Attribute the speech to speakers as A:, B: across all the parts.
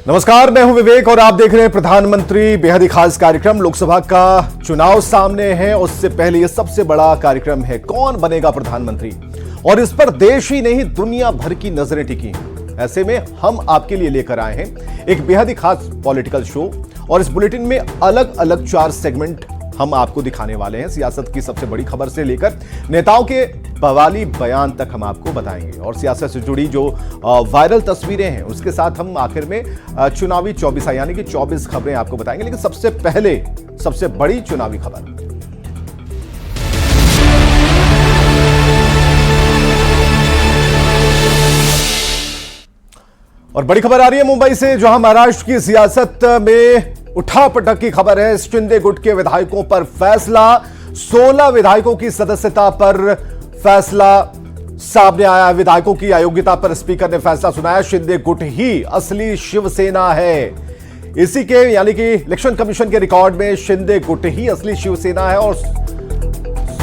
A: नमस्कार, मैं हूं विवेक और आप देख रहे हैं प्रधानमंत्री बेहद ही खास कार्यक्रम। लोकसभा का चुनाव सामने है, उससे पहले यह सबसे बड़ा कार्यक्रम है कौन बनेगा प्रधानमंत्री, और इस पर देश ही नहीं दुनिया भर की नजरें टिकी हैं। ऐसे में हम आपके लिए लेकर आए हैं एक बेहद ही खास पॉलिटिकल शो, और इस बुलेटिन में अलग अलग 4 सेगमेंट हम आपको दिखाने वाले हैं। सियासत की सबसे बड़ी खबर से लेकर नेताओं के बवाली बयान तक हम आपको बताएंगे, और सियासत से जुड़ी जो वायरल तस्वीरें हैं उसके साथ हम आखिर में चुनावी 24 यानी कि 24 खबरें आपको बताएंगे। लेकिन सबसे पहले सबसे बड़ी चुनावी खबर, और बड़ी खबर आ रही है मुंबई से, जहां महाराष्ट्र की सियासत में उठापटक की खबर है। शिंदे गुट के विधायकों पर फैसला, 16 विधायकों की सदस्यता पर फैसला सामने आया। विधायकों की अयोग्यता पर स्पीकर ने फैसला सुनाया। शिंदे गुट ही असली शिवसेना है। इसी के यानी कि इलेक्शन कमीशन के रिकॉर्ड में शिंदे गुट ही असली शिवसेना है, और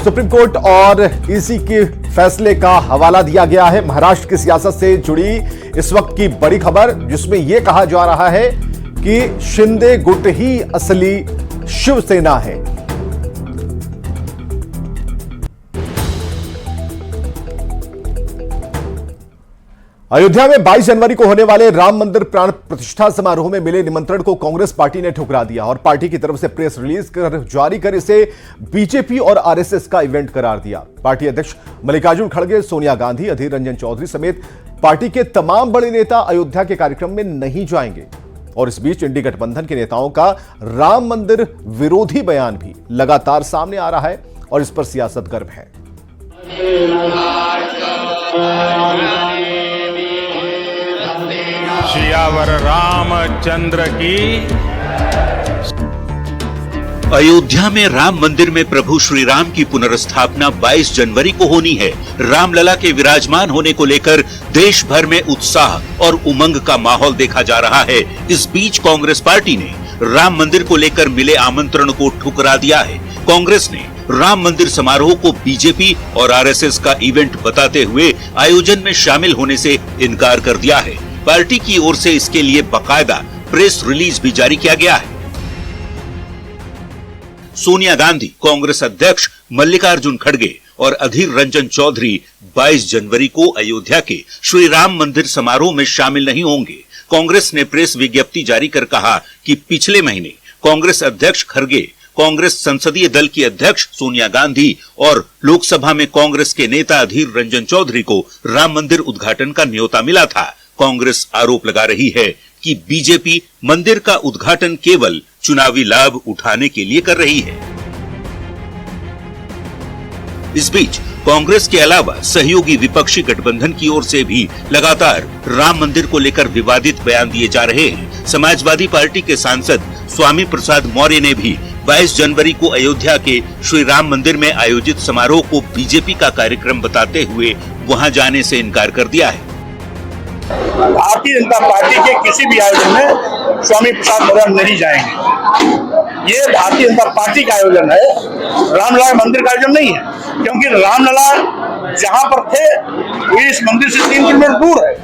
A: सुप्रीम कोर्ट और ईसी के फैसले का हवाला दिया गया है। महाराष्ट्र की सियासत से जुड़ी इस वक्त की बड़ी खबर, जिसमें यह कहा जा रहा है कि शिंदे गुट ही असली शिवसेना है। अयोध्या में 22 जनवरी को होने वाले राम मंदिर प्राण प्रतिष्ठा समारोह में मिले निमंत्रण को कांग्रेस पार्टी ने ठुकरा दिया, और पार्टी की तरफ से प्रेस रिलीज जारी कर इसे बीजेपी और आरएसएस का इवेंट करार दिया। पार्टी अध्यक्ष मल्लिकार्जुन खड़गे, सोनिया गांधी, अधीर रंजन चौधरी समेत पार्टी के तमाम बड़े नेता अयोध्या के कार्यक्रम में नहीं जाएंगे। और इस बीच इंडी गठबंधन के नेताओं का राम मंदिर विरोधी बयान भी लगातार सामने आ रहा है, और इस पर सियासत गर्म है।
B: सियावर रामचंद्र की।
C: अयोध्या में राम मंदिर में प्रभु श्री राम की पुनर्स्थापना 22 जनवरी को होनी है। रामलला के विराजमान होने को लेकर देश भर में उत्साह और उमंग का माहौल देखा जा रहा है। इस बीच कांग्रेस पार्टी ने राम मंदिर को लेकर मिले आमंत्रण को ठुकरा दिया है। कांग्रेस ने राम मंदिर समारोह को बीजेपी और आरएसएस का इवेंट बताते हुए आयोजन में शामिल होने से इनकार कर दिया है। पार्टी की ओर से इसके लिए बाकायदा प्रेस रिलीज भी जारी किया गया है। सोनिया गांधी, कांग्रेस अध्यक्ष मल्लिकार्जुन खड़गे और अधीर रंजन चौधरी 22 जनवरी को अयोध्या के श्री राम मंदिर समारोह में शामिल नहीं होंगे। कांग्रेस ने प्रेस विज्ञप्ति जारी कर कहा कि पिछले महीने कांग्रेस अध्यक्ष खड़गे, कांग्रेस संसदीय दल की अध्यक्ष सोनिया गांधी और लोकसभा में कांग्रेस के नेता अधीर रंजन चौधरी को राम मंदिर उद्घाटन का न्योता मिला था। कांग्रेस आरोप लगा रही है कि बीजेपी मंदिर का उद्घाटन केवल चुनावी लाभ उठाने के लिए कर रही है। इस बीच कांग्रेस के अलावा सहयोगी विपक्षी गठबंधन की ओर से भी लगातार राम मंदिर को लेकर विवादित बयान दिए जा रहे हैं। समाजवादी पार्टी के सांसद स्वामी प्रसाद मौर्य ने भी 22 जनवरी को अयोध्या के श्री राम मंदिर में आयोजित समारोह को बीजेपी का कार्यक्रम बताते हुए वहां जाने से इनकार कर दिया है।
D: भारतीय जनता पार्टी के किसी भी आयोजन में स्वामी प्रसाद मौर्य नहीं जाएंगे। ये भारतीय जनता पार्टी का आयोजन है, रामलला मंदिर का आयोजन नहीं है, क्योंकि रामलला जहां पर थे वो इस मंदिर से 3 किलोमीटर दूर है।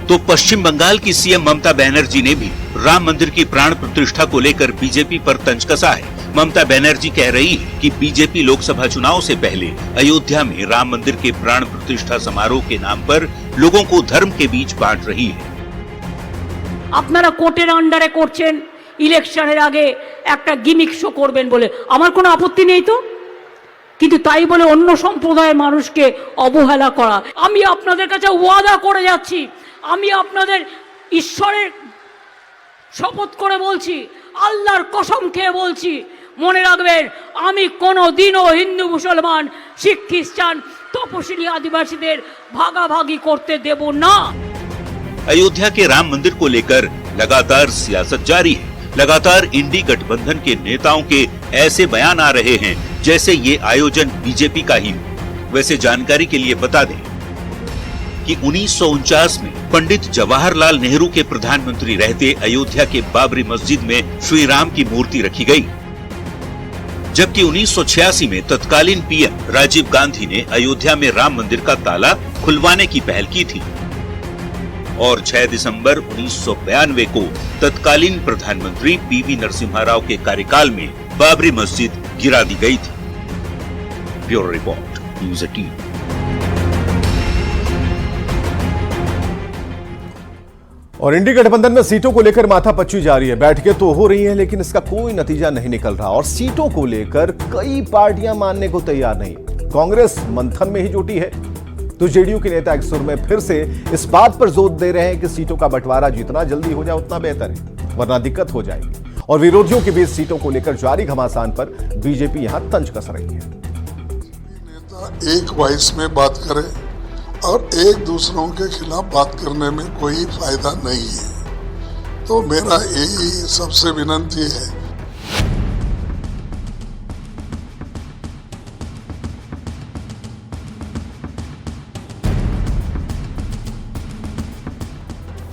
C: तो पश्चिम बंगाल की सीएम ममता बनर्जी ने भी राम मंदिर की प्राण प्रतिष्ठा को लेकर बीजेपी पर तंज कसा है। ममता बनर्जी कह रही है कि बीजेपी लोकसभा चुनाव से पहले अयोध्या में राम मंदिर के प्राण प्रतिष्ठा समारोह के नाम पर लोगों को धर्म के बीच बांट रही है।
E: আপনারা কোর্টের আন্ডারে করছেন, ইলেকশনের আগে একটা গিমিক শো করবেন বলে আমার কোনো আপত্তি নেই তো, কিন্তু তাই বলে অন্য সম্প্রদায়ের মানুষকে অবহেলা করা। আমি আপনাদের কাছে ওয়াদা করে যাচ্ছি, আমি আপনাদের ঈশ্বরের শপথ করে বলছি, আল্লাহর কসম খেয়ে বলছি, মনে রাখবেন আমি কোনোদিনও হিন্দু মুসলমান শিখ খ্রিস্টান তপশিলি আদিবাসীদের ভাগাভাগি করতে দেব না।
C: अयोध्या के राम मंदिर को लेकर लगातार सियासत जारी है। लगातार इंडी गठबंधन के नेताओं के ऐसे बयान आ रहे हैं जैसे ये आयोजन बीजेपी का ही हो। वैसे जानकारी के लिए बता दें कि 1949 में पंडित जवाहरलाल नेहरू के प्रधानमंत्री रहते अयोध्या के बाबरी मस्जिद में श्री राम की मूर्ति रखी गई, जबकि 1986 में तत्कालीन पीएम राजीव गांधी ने अयोध्या में राम मंदिर का ताला खुलवाने की पहल की थी। और 6 दिसंबर 1992 को तत्कालीन प्रधानमंत्री पीवी नरसिम्हा राव के कार्यकाल में बाबरी मस्जिद गिरा दी गई थी। Bureau report, news 18।
A: और इंडी गठबंधन में सीटों को लेकर माथापच्ची जारी है। बैठकें तो हो रही हैं, लेकिन इसका कोई नतीजा नहीं निकल रहा और सीटों को लेकर कई पार्टियां मानने को तैयार नहीं। कांग्रेस मंथन में ही जुटी है तो जेडीयू के नेता एक सुर में फिर से इस बात पर जोर दे रहे हैं कि सीटों का बंटवारा जितना जल्दी हो जाए उतना बेहतर है, वरना दिक्कत हो जाएगी। और विरोधियों के बीच सीटों को लेकर जारी घमासान पर बीजेपी यहां तंज कस रही है।
F: नेता एक वॉइस में बात करे और एक दूसरों के खिलाफ बात करने में कोई फायदा नहीं है। तो मेरा यही सबसे विनती है।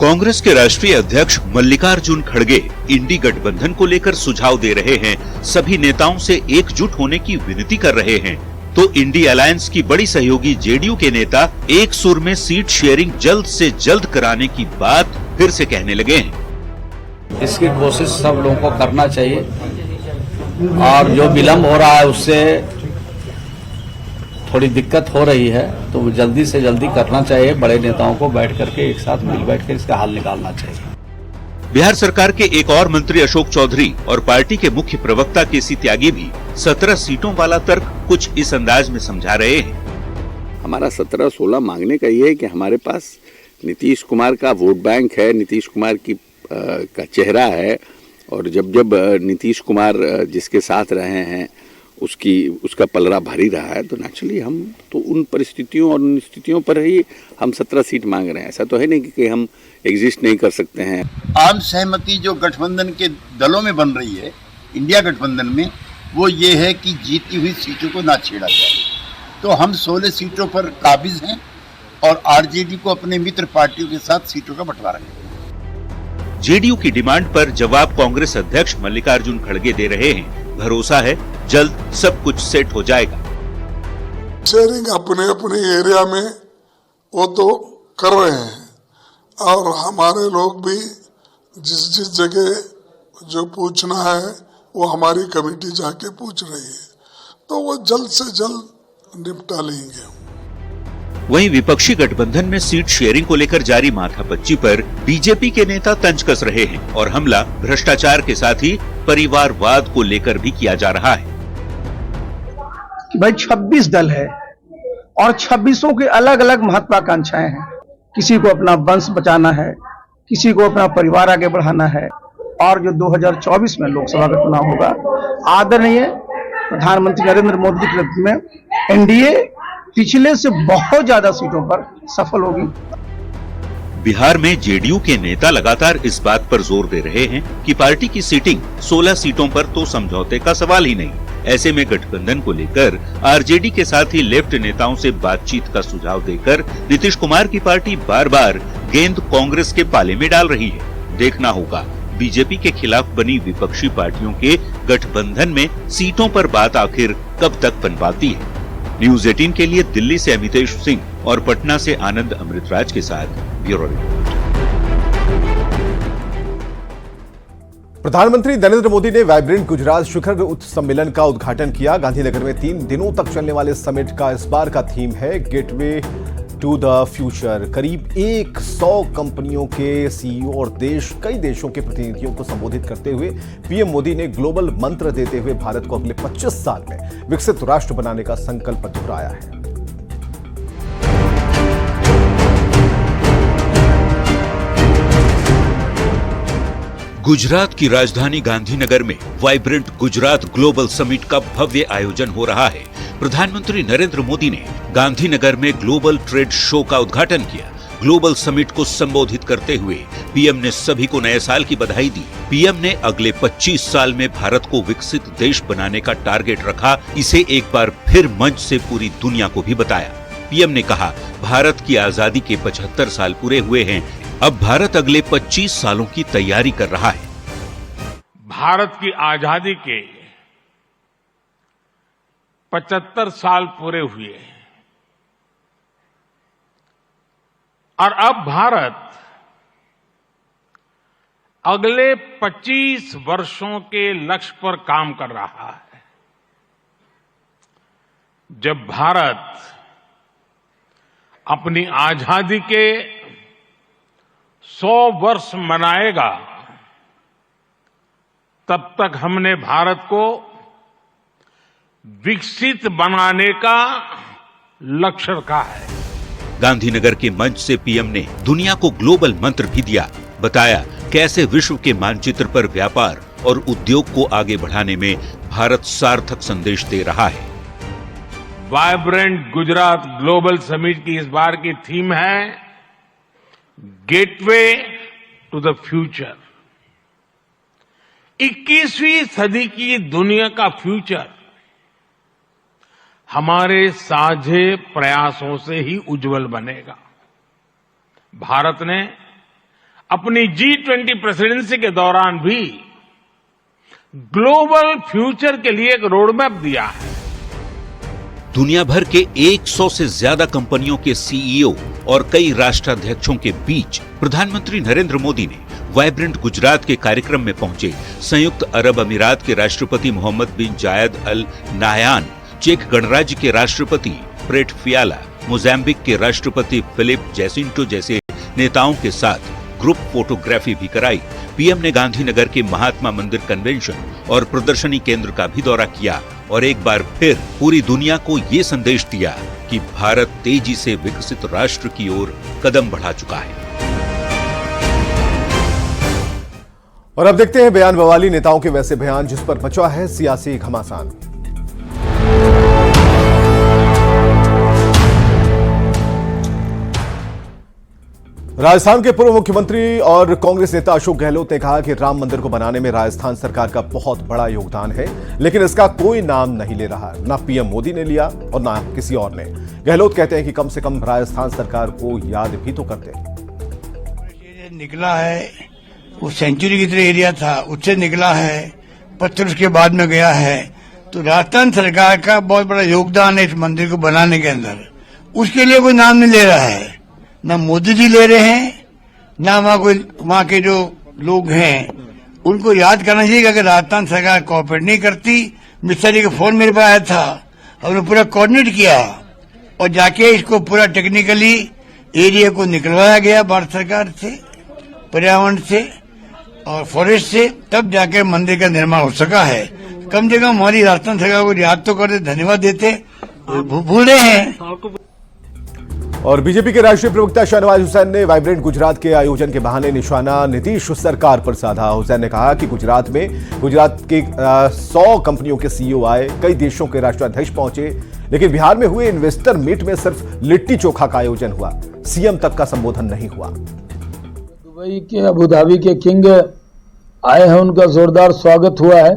C: कांग्रेस के राष्ट्रीय अध्यक्ष मल्लिकार्जुन खड़गे इंडी गठबंधन को लेकर सुझाव दे रहे हैं, सभी नेताओं से एकजुट होने की विनती कर रहे हैं। तो इंडी अलायंस की बड़ी सहयोगी जेडीयू के नेता एक सुर में सीट शेयरिंग जल्द से जल्द कराने की बात फिर से कहने लगे हैं।
G: इसकी कोशिश सब लोगों को करना चाहिए और जो विलंब हो रहा है उससे थोड़ी दिक्कत हो रही है, तो जल्दी से जल्दी करना चाहिए। बड़े नेताओं को बैठ करके एक साथ मिल बैठ कर इसका हल निकालना चाहिए।
C: बिहार सरकार के एक और मंत्री अशोक चौधरी और पार्टी के मुख्य प्रवक्ता केसी त्यागी भी 17 सीटों वाला तर्क कुछ इस अंदाज में समझा रहे हैं।
H: हमारा 17-16 मांगने का ये है कि हमारे पास नीतीश कुमार का वोट बैंक है, नीतीश कुमार की का चेहरा है, और जब जब नीतीश कुमार जिसके साथ रहे हैं उसका पलड़ा भारी रहा है, तो नेचुरली हम तो उन परिस्थितियों और उन स्थितियों पर ही हम 17 सीट मांग रहे हैं। ऐसा तो है नहीं कि हम एग्जिस्ट नहीं कर सकते हैं।
I: आम सहमति जो गठबंधन के दलों में बन रही है इंडिया गठबंधन में, वो ये है कि जीती हुई सीटों को ना छेड़ा जाए। तो हम 16 सीटों पर काबिज हैं और आरजेडी को अपने मित्र पार्टियों के साथ सीटों का बंटवारा करेंगे।
C: जेडीयू की डिमांड पर जवाब कांग्रेस अध्यक्ष मल्लिकार्जुन खड़गे दे रहे हैं, भरोसा है जल्द सब कुछ सेट हो जाएगा।
F: शेयरिंग अपने अपने एरिया में वो तो कर रहे हैं और हमारे लोग भी जिस जिस जगह जो पूछना है वो हमारी कमेटी जाके पूछ रही है, तो वो जल्द से जल्द निपटा लेंगे।
C: वहीं विपक्षी गठबंधन में सीट शेयरिंग को लेकर जारी माथापच्ची पर बीजेपी के नेता तंज कस रहे हैं और हमला भ्रष्टाचार के साथ ही परिवारवाद को लेकर भी किया जा रहा है
J: कि भाई 26 दल है और 26 की अलग अलग महत्वाकांक्षाएं हैं। किसी को अपना वंश बचाना है, किसी को अपना परिवार आगे बढ़ाना है। और जो 2024 में लोकसभा का चुनाव होगा, आदरणीय प्रधानमंत्री नरेंद्र मोदी के नेतृत्व में एनडीए पिछले से बहुत ज्यादा सीटों पर सफल होगी।
C: बिहार में जेडीयू के नेता लगातार इस बात पर जोर दे रहे हैं कि पार्टी की सीटिंग 16 सीटों पर तो समझौते का सवाल ही नहीं। ऐसे में गठबंधन को लेकर आरजेडी के साथ ही लेफ्ट नेताओं से बातचीत का सुझाव देकर नीतीश कुमार की पार्टी बार बार गेंद कांग्रेस के पाले में डाल रही है। देखना होगा बीजेपी के खिलाफ बनी विपक्षी पार्टियों के गठबंधन में सीटों पर बात आखिर कब तक बन पाती है। न्यूज़ 18 के लिए दिल्ली से अमितेश सिंह और पटना से आनंद अमृतराज के साथ ब्यूरो रिपोर्ट।
A: प्रधानमंत्री नरेंद्र मोदी ने वाइब्रेंट गुजरात शिखर सम्मेलन का उद्घाटन किया। गांधीनगर में 3 दिनों तक चलने वाले समिट का इस बार का थीम है गेटवे टू द फ्यूचर। करीब 100 कंपनियों के सीईओ और कई देशों के प्रतिनिधियों को संबोधित करते हुए पीएम मोदी ने ग्लोबल मंत्र देते हुए भारत को अगले 25 साल में विकसित राष्ट्र बनाने का संकल्प दोहराया है।
C: गुजरात की राजधानी गांधीनगर में वाइब्रेंट गुजरात ग्लोबल समिट का भव्य आयोजन हो रहा है। प्रधानमंत्री नरेंद्र मोदी ने गांधीनगर में ग्लोबल ट्रेड शो का उद्घाटन किया। ग्लोबल समिट को संबोधित करते हुए पीएम ने सभी को नए साल की बधाई दी। पीएम ने अगले 25 साल में भारत को विकसित देश बनाने का टारगेट रखा। इसे एक बार फिर मंच से पूरी दुनिया को भी बताया। पीएम ने कहा, भारत की आजादी के 75 साल पूरे हुए हैं। अब भारत अगले 25 सालों की तैयारी कर रहा है।
B: भारत की आजादी के 75 साल पूरे हुए और अब भारत अगले 25 वर्षों के लक्ष्य पर काम कर रहा है। जब भारत अपनी आजादी के 100 वर्ष मनाएगा, तब तक हमने भारत को विकसित बनाने का लक्ष्य रखा है।
C: गांधीनगर के मंच से पीएम ने दुनिया को ग्लोबल मंत्र भी दिया, बताया कैसे विश्व के मानचित्र पर व्यापार और उद्योग को आगे बढ़ाने में भारत सार्थक संदेश दे रहा है।
B: वाइब्रेंट गुजरात ग्लोबल समिट की इस बार की थीम है गेटवे टू द फ्यूचर। 21वीं सदी की दुनिया का फ्यूचर हमारे साझे प्रयासों से ही उज्जवल बनेगा। भारत ने अपनी G20 प्रेसिडेंसी के दौरान भी ग्लोबल फ्यूचर के लिए एक रोडमैप दिया है।
C: दुनिया भर के 100 से ज्यादा कंपनियों के सीईओ और कई राष्ट्राध्यक्षों के बीच प्रधानमंत्री नरेंद्र मोदी ने वाइब्रेंट गुजरात के कार्यक्रम में पहुंचे संयुक्त अरब अमीरात के राष्ट्रपति मोहम्मद बिन जायद अल नाह्यान, चेक गणराज्य के राष्ट्रपति प्रेट फियाला, मोजाम्बिक के राष्ट्रपति फिलिप जैसिंटो जैसे नेताओं के साथ ग्रुप फोटोग्राफी भी कराई। पीएम ने गांधीनगर के महात्मा मंदिर कन्वेंशन और प्रदर्शनी केंद्र का भी दौरा किया और एक बार फिर पूरी दुनिया को ये संदेश दिया कि भारत तेजी से विकसित राष्ट्र की ओर कदम बढ़ा चुका है।
A: और अब देखते हैं बयान बवाली नेताओं के वैसे बयान जिस पर मचा है सियासी घमासान। राजस्थान के पूर्व मुख्यमंत्री और कांग्रेस नेता अशोक गहलोत ने कहा कि राम मंदिर को बनाने में राजस्थान सरकार का बहुत बड़ा योगदान है, लेकिन इसका कोई नाम नहीं ले रहा। ना पीएम मोदी ने लिया और ना किसी और ने। गहलोत कहते हैं कि कम से कम राजस्थान सरकार को याद भी तो करते।
K: निकला है वो सेंचुरी की तरह एरिया था, उससे निकला है, पत्थर उसके बाद में गया है, तो राजस्थान सरकार का बहुत बड़ा योगदान है इस मंदिर को बनाने के अंदर। उसके लिए कोई नाम नहीं ले रहा है, ना मोदी जी ले रहे हैं, ना वहाँ के जो लोग हैं उनको याद करना चाहिए कि अगर राजस्थान सरकार कोऑपरेट नहीं करती। मिश्रा जी का फोन मेरे पास आया था, हमने पूरा कोऑर्डिनेट किया और जाके इसको पूरा टेक्निकली एरिया को निकलवाया गया भारत सरकार से, पर्यावरण से और फॉरेस्ट से, तब जाके मंदिर का निर्माण हो सका है। कम से कम हमारी राजस्थान सरकार को याद तो करते, धन्यवाद देते, भूल रहे हैं।
A: और बीजेपी के राष्ट्रीय प्रवक्ता शाहनवाज हुसैन ने वाइब्रेंट गुजरात के आयोजन के बहाने निशाना नीतीश सरकार पर साधा। हुसैन ने कहा कि गुजरात के 100 कंपनियों के सीईओ आए, कई देशों के राष्ट्राध्यक्ष पहुंचे, लेकिन बिहार में हुए इन्वेस्टर मीट में सिर्फ लिट्टी चोखा का आयोजन हुआ, सीएम तक का संबोधन नहीं हुआ।
L: दुबई के अबू धाबी के किंग आए हैं, उनका जोरदार स्वागत हुआ है।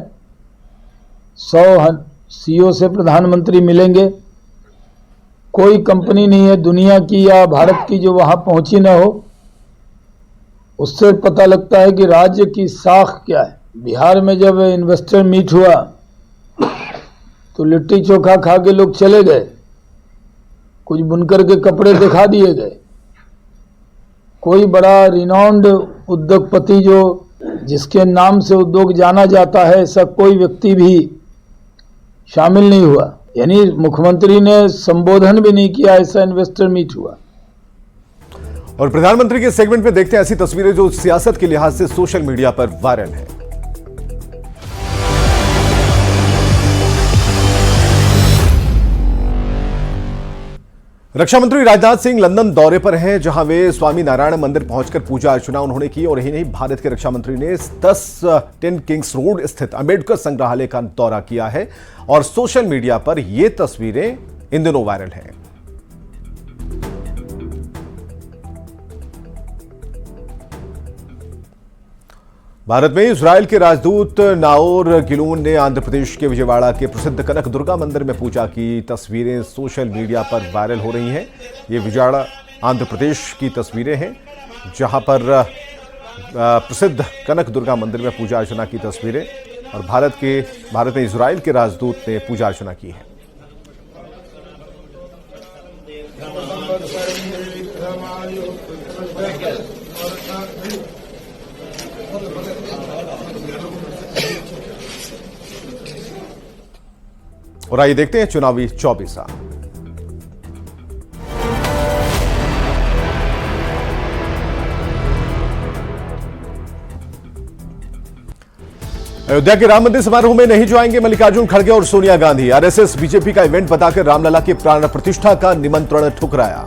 L: 100 सीईओ से प्रधानमंत्री मिलेंगे। कोई कंपनी नहीं है दुनिया की या भारत की जो वहां पहुंची ना हो। उससे पता लगता है कि राज्य की साख क्या है। बिहार में जब इन्वेस्टर मीट हुआ तो लिट्टी चोखा खा के लोग चले गए, कुछ बुनकर के कपड़े दिखा दिए गए। कोई बड़ा रिनाउंड उद्योगपति जो जिसके नाम से उद्योग जाना जाता है, ऐसा कोई व्यक्ति भी शामिल नहीं हुआ। यानी मुख्यमंत्री ने संबोधन भी नहीं किया, ऐसा इन्वेस्टर मीट हुआ।
A: और प्रधानमंत्री के सेगमेंट में देखते हैं ऐसी तस्वीरें जो सियासत के लिहाज से सोशल मीडिया पर वायरल है। रक्षा मंत्री राजनाथ सिंह लंदन दौरे पर हैं, जहां वे स्वामी नारायण मंदिर पहुंचकर पूजा अर्चना उन्होंने की। और यही नहीं, भारत के रक्षा मंत्री ने 10 किंग्स रोड स्थित अंबेडकर संग्रहालय का दौरा किया है और सोशल मीडिया पर ये तस्वीरें इन दिनों वायरल हैं। भारत में इजरायल के राजदूत नाओर गिलून ने आंध्र प्रदेश के विजयवाड़ा के प्रसिद्ध कनक दुर्गा मंदिर में पूजा की। तस्वीरें सोशल मीडिया पर वायरल हो रही हैं। ये विजयवाड़ा आंध्र प्रदेश की तस्वीरें हैं, जहां पर प्रसिद्ध कनक दुर्गा मंदिर में पूजा अर्चना की तस्वीरें और भारत में इजरायल के राजदूत ने पूजा अर्चना की है। और आइए देखते हैं चुनावी चौबीसा। अयोध्या के राम मंदिर समारोह में नहीं जाएंगे मल्लिकार्जुन खड़गे और सोनिया गांधी। आरएसएस बीजेपी का इवेंट बताकर रामलला की प्राण प्रतिष्ठा का निमंत्रण ठुकराया।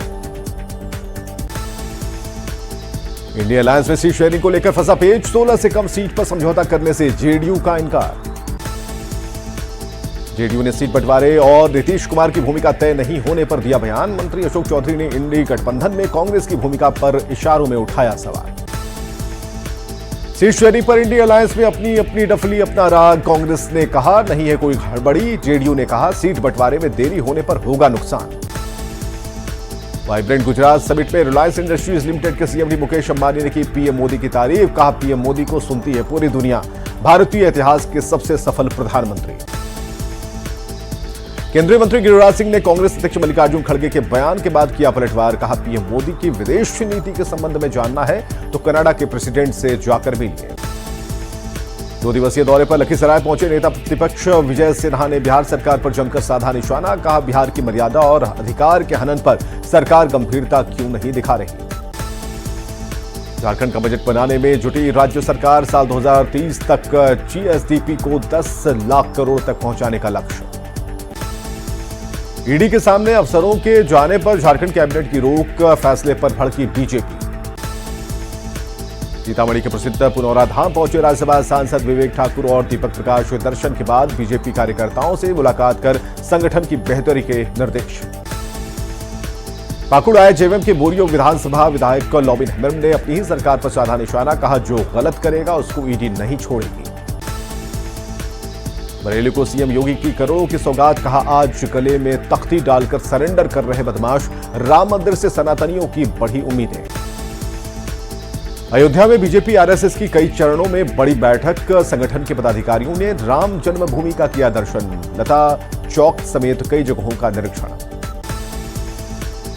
A: इंडिया अलायंस में सीट शेयरिंग को लेकर फंसा पेच। 16 से कम सीट पर समझौता करने से जेडीयू का इनकार। जेडीयू ने सीट बंटवारे और नीतीश कुमार की भूमिका तय नहीं होने पर दिया बयान। मंत्री अशोक चौधरी ने इंडी गठबंधन में कांग्रेस की भूमिका पर इशारों में उठाया सवाल। सीट शेयरिंग पर इंडिया अलायंस में अपनी अपनी डफली अपना राग। कांग्रेस ने कहा नहीं है कोई हड़बड़ी। जेडीयू ने कहा सीट बंटवारे में देरी होने पर होगा नुकसान। वाइब्रेंट गुजरात समिट में रिलायंस इंडस्ट्रीज लिमिटेड के सीएमडी मुकेश अंबानी ने की पीएम मोदी की तारीफ। कहा पीएम मोदी को सुनती है पूरी दुनिया, भारतीय इतिहास के सबसे सफल प्रधानमंत्री। केंद्रीय मंत्री गिरिराज सिंह ने कांग्रेस अध्यक्ष मल्लिकार्जुन खड़गे के बयान के बाद किया पलटवार। कहा पीएम मोदी की विदेश नीति के संबंध में जानना है तो कनाडा के प्रेसिडेंट से जाकर मिलिए। 2 दिवसीय दौरे पर लखीसराय पहुंचे नेता प्रतिपक्ष विजय सिन्हा ने बिहार सरकार पर जमकर साधा निशाना। कहा बिहार की मर्यादा और अधिकार के हनन पर सरकार गंभीरता क्यों नहीं दिखा रही। झारखंड का बजट बनाने में जुटी राज्य सरकार। साल 2030 तक जीएसडीपी को 10 लाख करोड़ तक पहुंचाने का लक्ष्य। ईडी के सामने अफसरों के जाने पर झारखंड कैबिनेट की रोक। फैसले पर भड़की बीजेपी। सीतामढ़ी के प्रसिद्ध पुनौरा धाम पहुंचे राज्यसभा सांसद विवेक ठाकुर और दीपक प्रकाश। दर्शन के बाद बीजेपी कार्यकर्ताओं से मुलाकात कर संगठन की बेहतरी के निर्देश। पाकुड़ आए जेएमएम के बोरियो विधानसभा विधायक लॉबिन हेम्ब्रम ने अपनी ही सरकार पर साधा निशाना। कहा जो गलत करेगा उसको ईडी नहीं छोड़ेगी। बरेली को सीएम योगी की करोड़ों की सौगात। कहा आज गले में तख्ती डालकर सरेंडर कर रहे बदमाश। राम मंदिर से सनातनियों की बढ़ी उम्मीदें। अयोध्या में बीजेपी आरएसएस की कई चरणों में बड़ी बैठक। संगठन के पदाधिकारियों ने राम जन्मभूमि का किया दर्शन। लता चौक समेत कई जगहों का निरीक्षण।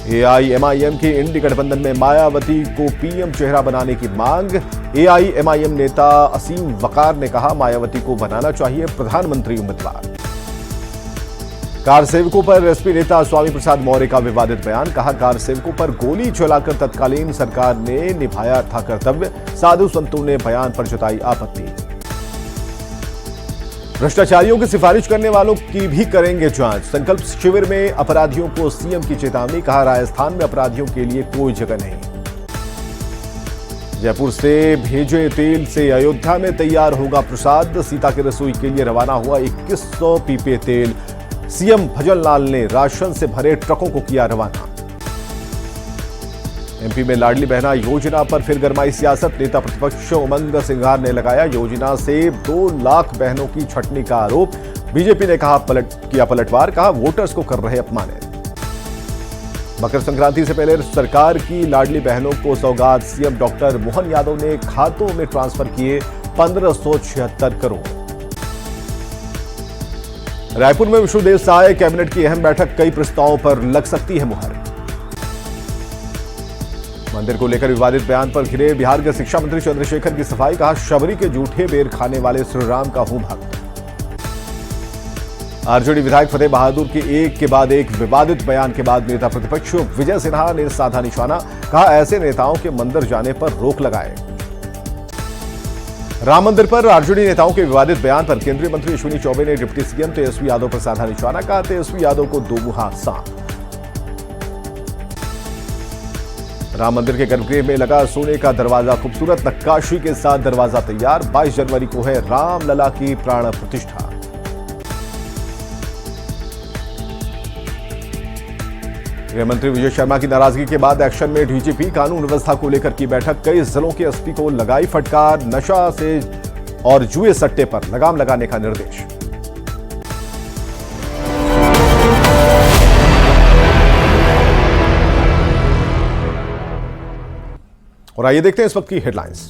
A: एआईएमआईएम के इंडी गठबंधन में मायावती को पीएम चेहरा बनाने की मांग। एआईएमआईएम नेता असीम वकार ने कहा मायावती को बनाना चाहिए प्रधानमंत्री उम्मीदवार। कार सेवकों पर एसपी नेता स्वामी प्रसाद मौर्य का विवादित बयान। कहा कार सेवकों पर गोली चलाकर तत्कालीन सरकार ने निभाया था कर्तव्य। साधु संतों ने बयान पर जताई आपत्ति। भ्रष्टाचारियों की सिफारिश करने वालों की भी करेंगे जांच। संकल्प शिविर में अपराधियों को सीएम की चेतावनी। कहा राजस्थान में अपराधियों के लिए कोई जगह नहीं। जयपुर से भेजे तेल से अयोध्या में तैयार होगा प्रसाद। सीता की रसोई के लिए रवाना हुआ 2100 पीपे तेल। सीएम भजनलाल ने राशन से भरे ट्रकों को किया रवाना। एमपी में लाडली बहना योजना पर फिर गरमाई सियासत। नेता प्रतिपक्ष उमंग सिंघार ने लगाया योजना से 2 लाख बहनों की छटनी का आरोप। बीजेपी ने कहा किया पलटवार। कहा वोटर्स को कर रहे अपमानित। मकर संक्रांति से पहले सरकार की लाडली बहनों को सौगात। सीएम डॉक्टर मोहन यादव ने खातों में ट्रांसफर किए 1576 करोड़। रायपुर में विष्णुदेव साय कैबिनेट की अहम बैठक। कई प्रस्तावों पर लग सकती है मुहर। मंदिर को लेकर विवादित बयान पर घिरे बिहार के शिक्षा मंत्री चंद्रशेखर की सफाई। कहा शबरी के जूठे बेर खाने वाले श्रीराम का हूं भक्त। आरजेडी विधायक फतेह बहादुर के एक के बाद एक विवादित बयान के बाद नेता प्रतिपक्ष विजय सिन्हा ने साधा निशाना। कहा ऐसे नेताओं के मंदिर जाने पर रोक लगाए। राम मंदिर पर आरजेडी नेताओं के विवादित बयान पर केंद्रीय मंत्री अश्विनी चौबे ने डिप्टी सीएम तेजस्वी यादव पर साधा निशाना। कहा तेजस्वी यादव को दोमुहा सांप। राम मंदिर के गर्भगृह में लगा सोने का दरवाजा। खूबसूरत नक्काशी के साथ दरवाजा तैयार। 22 जनवरी को है रामलला की प्राण प्रतिष्ठा। गृहमंत्री विजय शर्मा की नाराजगी के बाद एक्शन में डीजीपी। कानून व्यवस्था को लेकर की बैठक। कई जिलों के एसपी को लगाई फटकार। नशा से और जुए सट्टे पर लगाम लगाने का निर्देश। और आइए देखते हैं इस वक्त की हेडलाइंस।